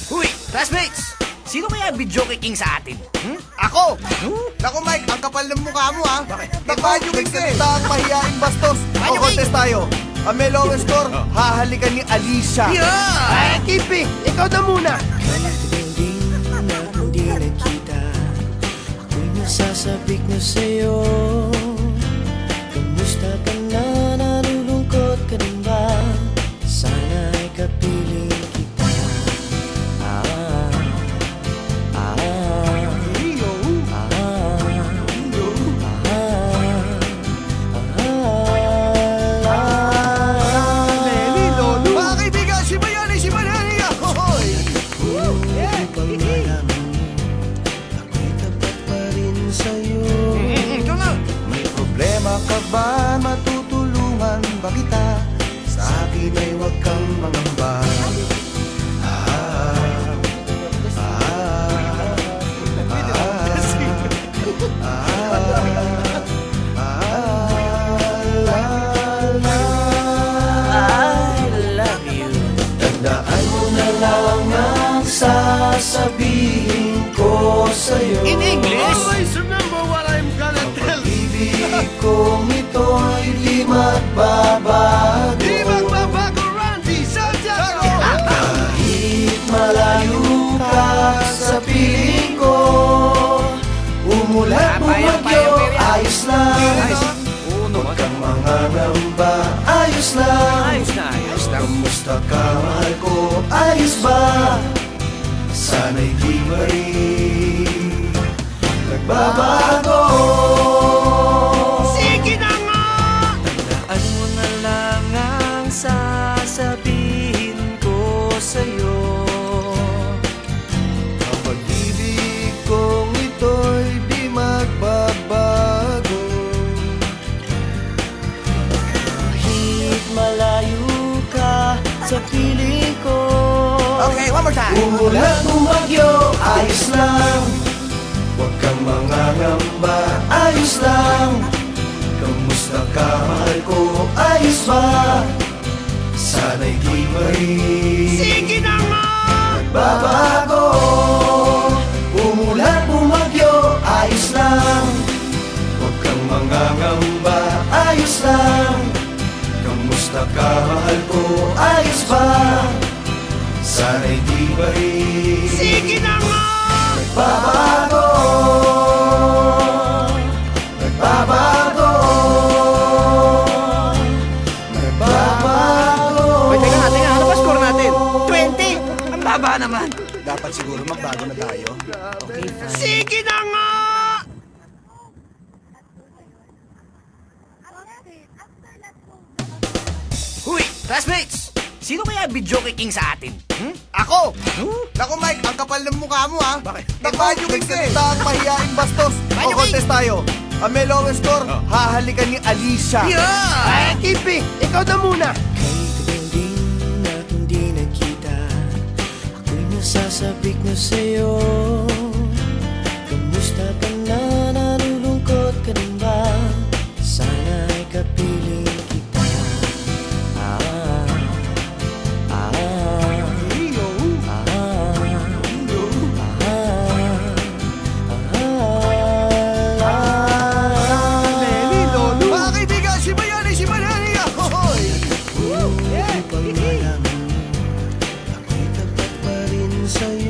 Huy, classmates! Sino kaya ang video king sa atin? Ako! Naku Mike, ang kapal ng mukha mo ha. Bakit? Nagbanyo kita ang mahihaing bastos. O contest tayo. Ang may lowest score, hahalikan ni Alicia. Yeah! Kipi, ikaw na muna. Hindi nakita, ako'y nasasabik na sa'yo. Kamusta ka na, nalulungkot ka rin ba? Sana'y kapiling kita. Mga kaibigan, si Mayani, si Mayani. Ahoy! Upang malaman, ako'y tapat pa rin sa'yo. Ikaw na! May problema ka ba? Matutulungan ba kita? Sa akin ay huwag kang mangamba. I love you. Tandaan mo na lang ang sasabihin ko sa'yo. In English? remember what I'm gonna tell you. Pag-ibig kong ito'y di magbabago. Di magbabago, Randy Santiago! Kahit malayo ka sa piling ko, umulan bumagyo, ayos lang. Huwag kang mangangamba, ayos lang. Ayos na. Kamusta ka, mahal ko, ayos ba? Sana'y di pa rin nagbabago. Sige na nga! Tandaan mo na lang ang sasabihin ko sa'yo. Ang pag-ibig kong ito'y di magbabago. Kahit malayo ka sa piling ko, Okay, one more time. umulan bumagyo, ayos lang. Huwag kang mangangamba, ayos lang. Kamusta ka, mahal ko, ayos ba? Sana'y di pa rin Sige na nga! nagbabago. Umulan bumagyo, ayos lang. Huwag kang mangangamba, ayos lang. Kamusta ka, mahal ko, ayos ba? Sana'y di pa rin Sige na nga! nagbabago. Nagbabago. Nagbabago. Wait, teka nga. Ano ba score natin? 20! Ang baba naman. Dapat siguro magbago na tayo. Okay, fine. Sige na nga! Huy, classmates! Sino kaya ang video king sa atin? Ako! Naku Mike, ang kapal ng mukha mo ha. Bakit? Nagbanyo kita ang mahihaing bastos. O contest tayo. Ang may lowest score, hahalikan ni Alicia. Yeah! Kipi, ikaw na muna. Kahit tagal din at hindi nakita, ako'y nasasabik na sa'yo. Kamusta ka na, nalulungkot ka rin ba? Sana'y kapiling kita. Mga kaibigan, si Mayani, si Mayani. Ahoy! Upang malaman, ako'y tapat pa rin sa'yo.